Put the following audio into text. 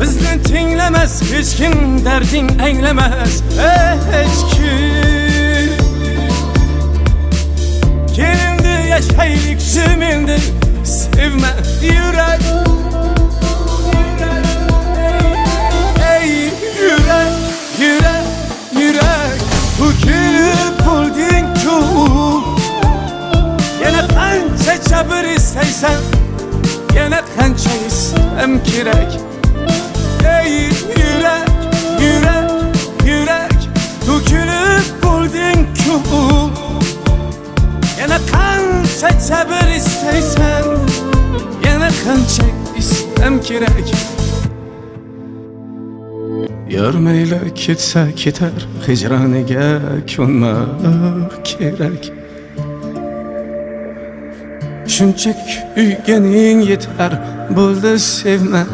Bizni tinglamas hech kim, darding anglamas hech kim. Kelindi yashaylik shimindi, sevma yurak. Ey yurak, yurak, yurak, to'kilib bo'lding-ku. Yana qancha sabr istaysan, yana qancha istam kerak. Ey yurak, yurak, yurak, to'kilib bo'lding-ku. Yana qancha sabr istaysan, yana qancha istam kerak. Yor mayli ketsa ketar, hijroniga ko'nmak kerak. Shunchaki uyganing yetar, bo'ldi sevma